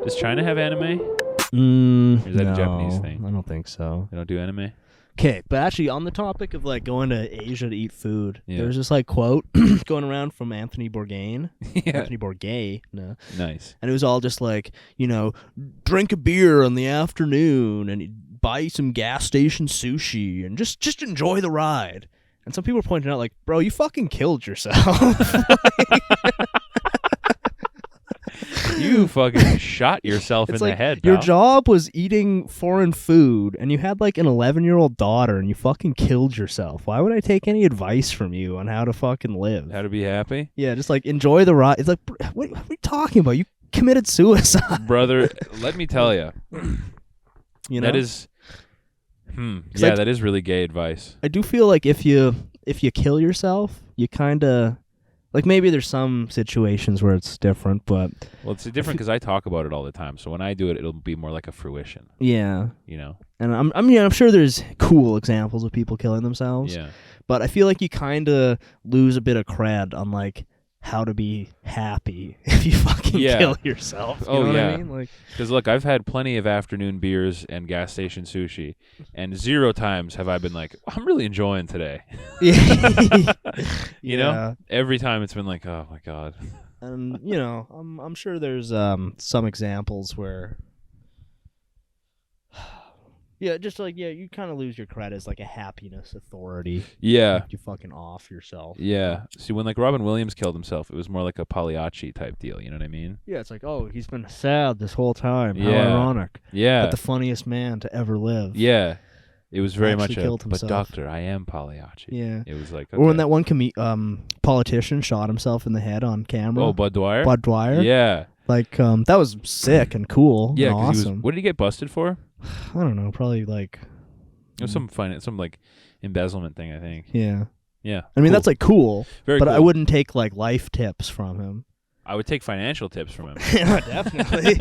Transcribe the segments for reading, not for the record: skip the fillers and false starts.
Does China have anime? Or is that a Japanese thing? I don't think so. They don't do anime? Okay, but actually on the topic of like going to Asia to eat food, Yeah. there's this like quote going around from Anthony Bourdain. Yeah. Anthony Bourdain, no. Nice. And it was all just like, drink a beer in the afternoon and buy some gas station sushi and just enjoy the ride. And some people were pointing out like, bro, you fucking killed yourself. You fucking shot yourself in It's the like head, your pal. job was eating foreign food, and you had like an 11-year-old daughter, and you fucking killed yourself. Why would I take any advice from you on how to fucking live? How to be happy? Yeah, just like enjoy the ride. It's like, what are you talking about? You committed suicide. Brother, let me tell you. That is... Yeah, that is really gay advice. I do feel like if you kill yourself, you kind of... Like, maybe there's some situations where it's different, but... Well, it's different because I talk about it all the time. So when I do it, it'll be more like a fruition. Yeah. You know? And I'm sure there's cool examples of people killing themselves. Yeah. But I feel like you kind of lose a bit of cred on, like, how to be happy if you fucking kill yourself. You know what I mean? Like, because, look, I've had plenty of afternoon beers and gas station sushi, and 0 times have I been like, I'm really enjoying today. You know? Every time it's been like, oh, my God. And, I'm sure there's some examples where... Yeah, just like, you kind of lose your cred as like a happiness authority. Yeah. Like, you fucking off yourself. Yeah. See, when like Robin Williams killed himself, it was more like a Pagliacci type deal. You know what I mean? Yeah, it's like, oh, he's been sad this whole time. How Yeah. ironic. Yeah. But the funniest man to ever live. Yeah. It was very much killed but himself. doctor, I am Pagliacci. Yeah. It was like, Or when okay. that one politician shot himself in the head on camera. Oh, Bud Dwyer? Bud Dwyer. Yeah. Like, that was sick and cool Yeah, and 'cause awesome. what did he get busted for? I don't know, probably like... It was some like embezzlement thing, I think. Yeah. Yeah. I mean, cool. that's like cool, Very but cool. I wouldn't take like life tips from him. I would take financial tips from him. Yeah, definitely.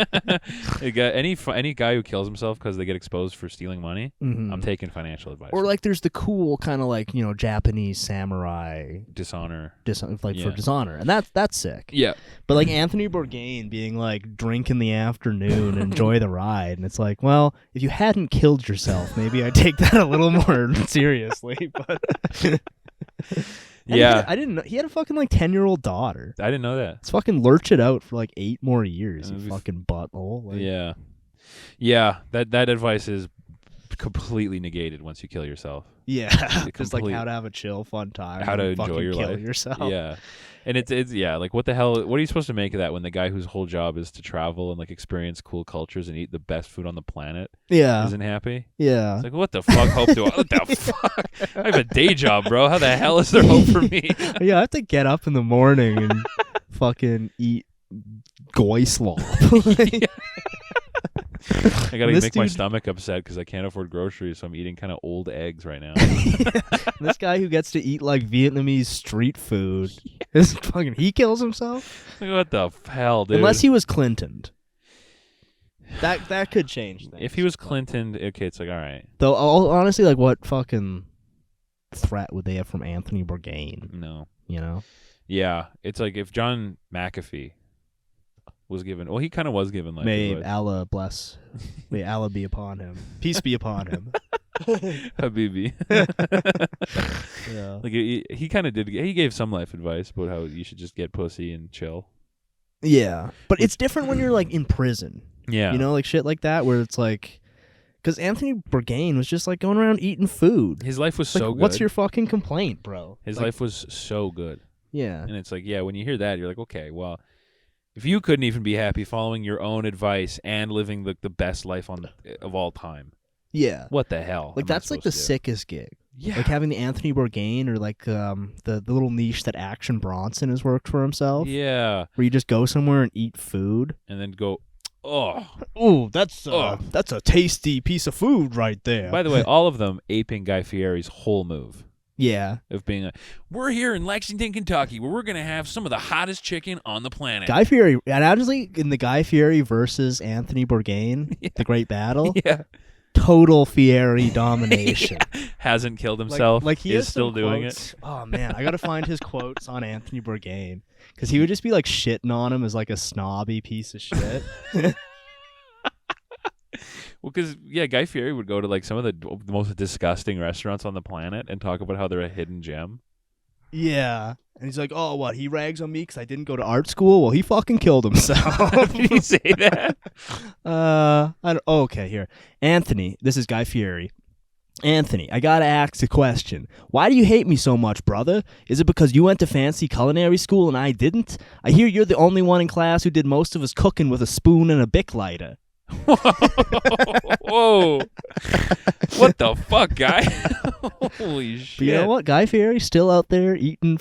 Any guy who kills himself because they get exposed for stealing money, Mhm. I'm taking financial advice. Or like there's the cool kind of like, Japanese samurai Dishonor. for Yeah. dishonor. And that's sick. Yeah. But like Anthony Bourdain being like drink in the afternoon and enjoy the ride. And it's like, well, if you hadn't killed yourself, maybe I'd take that a little more seriously. But Yeah. I didn't know he had a fucking like 10-year-old daughter. I didn't know that. Let's fucking lurch it out for like 8 more years, you That'd be fucking butthole. Like, Yeah. Yeah. That advice is completely negated once you kill yourself. Yeah. Just like how to have a chill, fun time. How to and enjoy fucking your kill life. yourself. Yeah. And it's like what the hell, what are you supposed to make of that when the guy whose whole job is to travel and like experience cool cultures and eat the best food on the planet Yeah. isn't happy? Yeah. It's like, what the fuck hope do I, what the fuck? I have a day job, bro. How the hell is there hope for me? Yeah, I have to get up in the morning and fucking eat goy slop. I gotta This make my dude- stomach upset because I can't afford groceries, so I'm eating kind of old eggs right now. This guy who gets to eat like Vietnamese street food, is fucking he kills himself. Like, what the hell, dude? Unless he was Clintoned. That could change things. If he was Clinton, okay, it's like, all right. Though honestly, like what fucking threat would they have from Anthony Bourdain? No. Yeah, it's like if John McAfee was given, well, he kind of was given life may advice. Allah bless, may Allah be upon him, peace be upon him. Habibi. Yeah. Like he kind of did. He gave some life advice about how you should just get pussy and chill. Yeah, but it's different when you're like in prison. Yeah. Like shit like that where it's like, because Anthony Bourdain was just like going around eating food. His life was Like, so good. what's your fucking complaint, bro? His Like, life was so good. Yeah. And it's like, yeah, when you hear that, you're like, okay, well, if you couldn't even be happy following your own advice and living the best life of all time, Yeah. what the hell? Like am I that's like the supposed to do? sickest gig. Yeah. Like having the Anthony Bourdain or like the little niche that Action Bronson has worked for himself. Yeah. Where you just go somewhere and eat food. And then go, oh. Ooh, that's a tasty piece of food right there. By the way, all of them aping Guy Fieri's whole move. Yeah. Of being like, we're here in Lexington, Kentucky, where we're going to have some of the hottest chicken on the planet. Guy Fieri, and honestly, in the Guy Fieri versus Anthony Bourdain, the Great Battle, Yeah. total Fieri domination. Hasn't killed himself. Like he is has still some doing quotes. it. Oh man, I gotta find his quotes on Anthony Bourdain because he would just be like shitting on him as like a snobby piece of shit. Well, because Guy Fieri would go to like some of the most disgusting restaurants on the planet and talk about how they're a hidden gem. Yeah. And he's like, oh, what? He rags on me because I didn't go to art school? Well, he fucking killed himself. Did he say that? Okay, here. Anthony, this is Guy Fieri. Anthony, I gotta ask a question. Why do you hate me so much, brother? Is it because you went to fancy culinary school and I didn't? I hear you're the only one in class who did most of his cooking with a spoon and a Bic lighter. Whoa. What the fuck, Guy? Holy shit. But you know what? Guy Fieri's still out there eating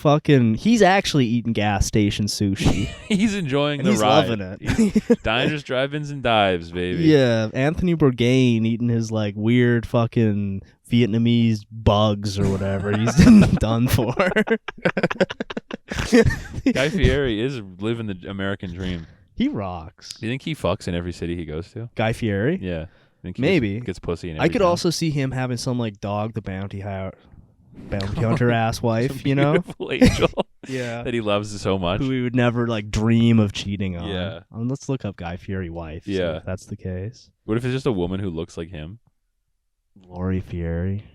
he's actually eating gas station sushi. He's enjoying the he's ride. Loving it. Diners, drive-ins, and dives, baby. Yeah, Anthony Bourdain eating his like weird fucking Vietnamese bugs or whatever. He's done for. Guy Fieri is living the American dream. He rocks. Do you think he fucks in every city he goes to? Guy Fieri? Yeah. Think he Maybe. gets pussy in every I could town? also see him having some like Dog the Bounty Hunter ass wife, Some you know? beautiful angel Yeah. that he loves so much. Who we would never like dream of cheating on. Yeah. Let's look up Guy Fieri wife. see Yeah. if that's the case. What if it's just a woman who looks like him? Lori Fieri.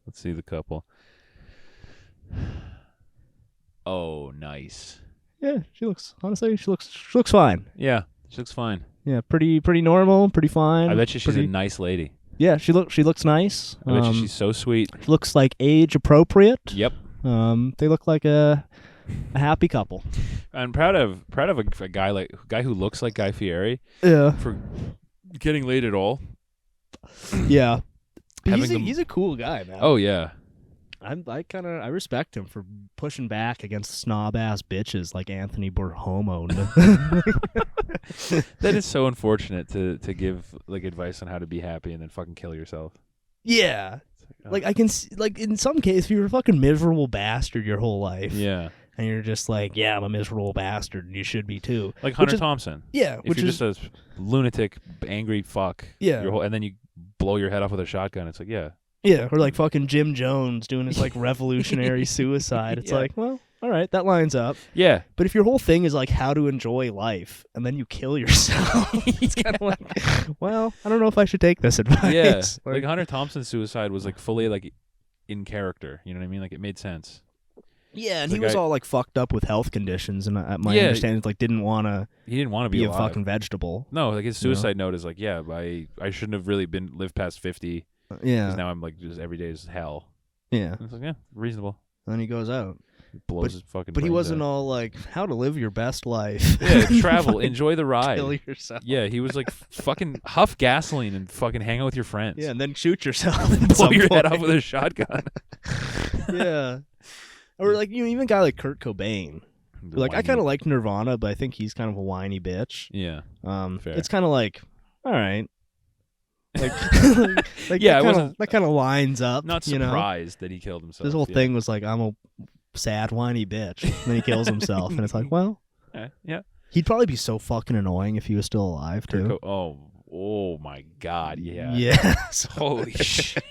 Let's see the couple. Oh, nice. Yeah, she looks fine. Yeah, she looks fine. Yeah, pretty normal, pretty fine. I bet you she's a nice lady. Yeah, she looks nice. I bet you she's so sweet. She looks like age appropriate. Yep. They look like a happy couple. I'm proud of a guy who looks like Guy Fieri Yeah. for getting laid at all. Yeah. Having He's a cool guy, man. Oh yeah. I respect him for pushing back against snob ass bitches like Anthony Borhomo. That is so unfortunate to give like advice on how to be happy and then fucking kill yourself. Yeah. Oh. Like I can see, like in some case, if you're a fucking miserable bastard your whole life, Yeah. and you're just like, yeah, I'm a miserable bastard, and you should be too. Like Hunter Thompson. Yeah, If you're just a lunatic, angry fuck. Yeah. And then you blow your head off with a shotgun. It's like, yeah. Yeah, or like fucking Jim Jones doing his like revolutionary suicide. It's Yeah. like, well, all right, that lines up. Yeah. But if your whole thing is like how to enjoy life and then you kill yourself, it's kind of like, well, I don't know if I should take this advice. Yeah. Like Hunter Thompson's suicide was like fully like in character. You know what I mean? Like it made sense. Yeah, and The he was guy- all like fucked up with health conditions, and my understanding is like didn't want to He didn't want to be a alive. fucking vegetable. No, like his You know? suicide note is like, yeah, I shouldn't have really lived past 50 Yeah, because now I'm like just every day is hell. yeah. And it's like, yeah, reasonable. And then he goes out, He blows his fucking. but he brains wasn't out. all like how to live your best life. Yeah, travel, enjoy the ride. Kill yourself. Yeah, he was like fucking huff gasoline and fucking hang out with your friends. Yeah, and then shoot yourself. blow your head off with a shotgun. Yeah. Or like even a guy like Kurt Cobain. Like I kind of like Nirvana, but I think he's kind of a whiny bitch. Yeah. Fair. It's kind of like, all right, like, like Yeah, that kind of lines up. Not you know? surprised that he killed himself. This whole yeah. thing was like, I'm a sad whiny bitch, and then he kills himself, and it's like, well, Yeah. he'd probably be so fucking annoying if he was still alive too. Oh my God. Yeah. Yes. Holy shit.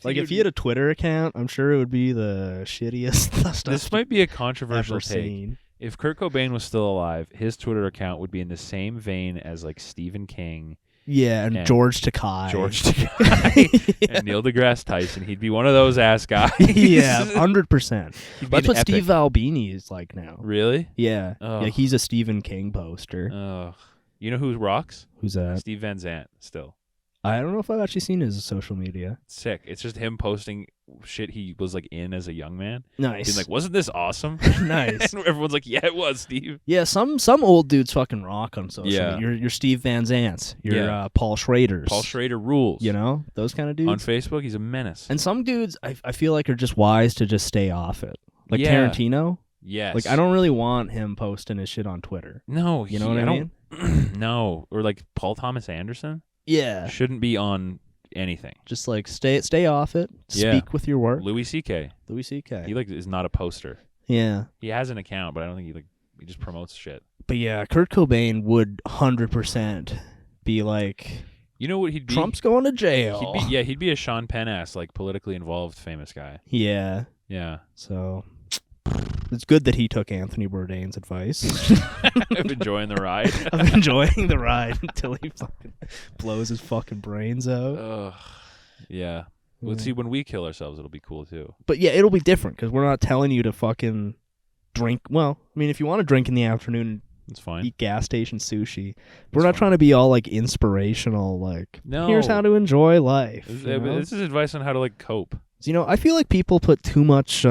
Like if he had a Twitter account, I'm sure it would be the shittiest stuff. This might be a I've controversial ever take. seen. If Kurt Cobain was still alive, his Twitter account would be in the same vein as like Stephen King, Yeah, and George Takei. George Takei, and Neil deGrasse Tyson. He'd be one of those ass guys. Yeah, 100%. He'd be That's an what epic. Steve Albini is like now. Really? Yeah, Ugh. yeah, he's a Stephen King poster. You know who rocks? Who's that? Steve Van Zandt. Still I don't know if I've actually seen his social media. sick. It's just him posting shit he was like in as a young man. Nice. He's like, wasn't this awesome? Nice. And everyone's like, yeah, it was, Steve. Yeah, some old dudes fucking rock on social Yeah. media. You're Steve Van Zant's. You're Yeah. Paul Schrader's. Paul Schrader rules. You know, those kind of dudes. On Facebook, he's a menace. And some dudes, I feel like are just wise to just stay off it. Like Yeah. Tarantino. Yes. Like I don't really want him posting his shit on Twitter. No, You know what I mean? No, or like Paul Thomas Anderson Yeah. shouldn't be on anything. Just like stay off it. Yeah. Speak with your work. Louis C.K. Louis C.K. He like is not a poster. Yeah. He has an account, but I don't think he just promotes shit. But yeah, Kurt Cobain would 100% be like, You know what he'd be? Trump's going to jail. He'd be a Sean Penn ass, like politically involved famous guy. Yeah. Yeah. So It's good that he took Anthony Bourdain's advice. I'm enjoying the ride. I'm enjoying the ride until he fucking blows his fucking brains out. Ugh. Yeah. Let's see, when we kill ourselves, it'll be cool too. But yeah, it'll be different because we're not telling you to fucking drink. Well, I mean, if you want to drink in the afternoon, It's fine. eat gas station sushi. We're not trying to be all like inspirational. Like, No. here's how to enjoy life. This is advice on how to like cope. You know, I feel like people put too much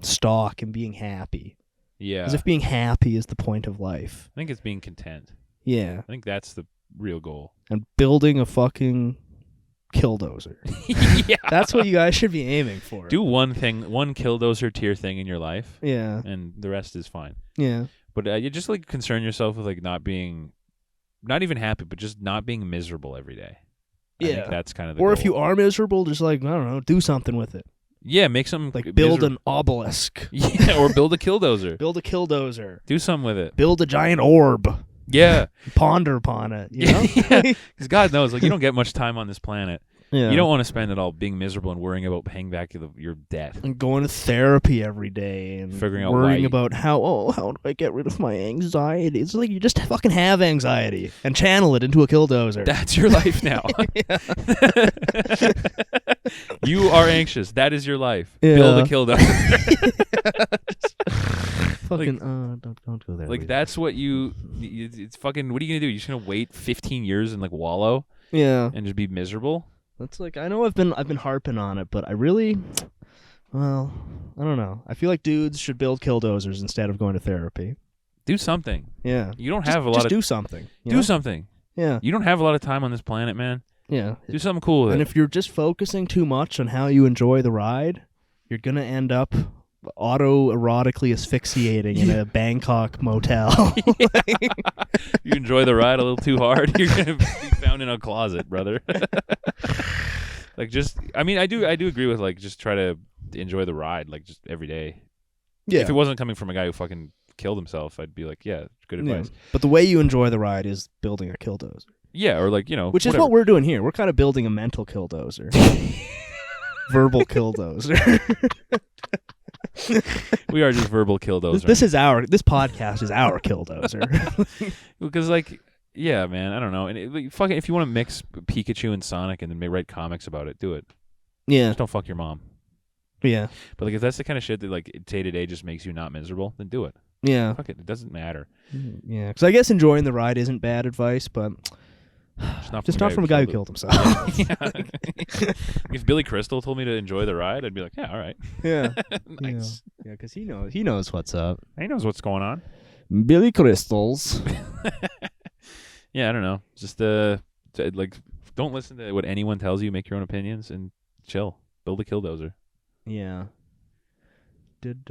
stock in being happy. Yeah. As if being happy is the point of life. I think it's being content. Yeah. I think that's the real goal. And building a fucking killdozer. Yeah. That's what you guys should be aiming for. Do one thing, one killdozer tier thing in your life. Yeah. And the rest is fine. Yeah. But you just like concern yourself with like not even happy, but just not being miserable every day. I think that's kind of the Or goal. if you are miserable, just like, I don't know, do something with it. Yeah, make something like build an obelisk. Yeah, or build a killdozer. Build a killdozer. Do something with it. Build a giant orb. Yeah. Ponder upon it, you know? Because God knows, like, you don't get much time on this planet. Yeah. You don't want to spend it all being miserable and worrying about paying back your debt. And going to therapy every day and Figuring out worrying why about how do I get rid of my anxiety? It's like you just fucking have anxiety and channel it into a killdozer. That's your life now. You are anxious. That is your life. Yeah. Build a killdozer. Fucking don't go there. Like that's what it's fucking. What are you gonna do? You're just gonna wait 15 years and like wallow? Yeah. And just be miserable? That's like, I know I've been harping on it, but I really, well, I don't know. I feel like dudes should build killdozers instead of going to therapy. Do something. Yeah. You don't have a lot of... Just do something. Do something. Yeah. You don't have a lot of time on this planet, man. Yeah. Do something cool with it. And if you're just focusing too much on how you enjoy the ride, you're going to end up auto-erotically asphyxiating in a Bangkok motel. You enjoy the ride a little too hard, you're going to be found in a closet, brother. Like, just... I mean, I do agree with, like, just try to enjoy the ride, like, just every day. Yeah. If it wasn't coming from a guy who fucking killed himself, I'd be like, yeah, good advice. Yeah. But the way you enjoy the ride is building a killdozer. Yeah, or like, you know, which is what we're doing here. We're kind of building a mental killdozer. Verbal killdozer. We are just verbal killdozers. This podcast is our killdozer. Because, like, yeah, man, I don't know. And like, fucking, if you want to mix Pikachu and Sonic and then write comics about it, do it. Yeah. Just don't fuck your mom. Yeah. But like, if that's the kind of shit that like day to day just makes you not miserable, then do it. Yeah. Fuck it. It doesn't matter. Yeah. Because I guess enjoying the ride isn't bad advice, but just not from a guy who killed himself. Yeah. If Billy Crystal told me to enjoy the ride, I'd be like, yeah, all right. Yeah. Nice. Yeah, because he knows what's up. He knows what's going on. Billy Crystals. Yeah, I don't know. Just like, don't listen to what anyone tells you. Make your own opinions and chill. Build a killdozer. Yeah. Did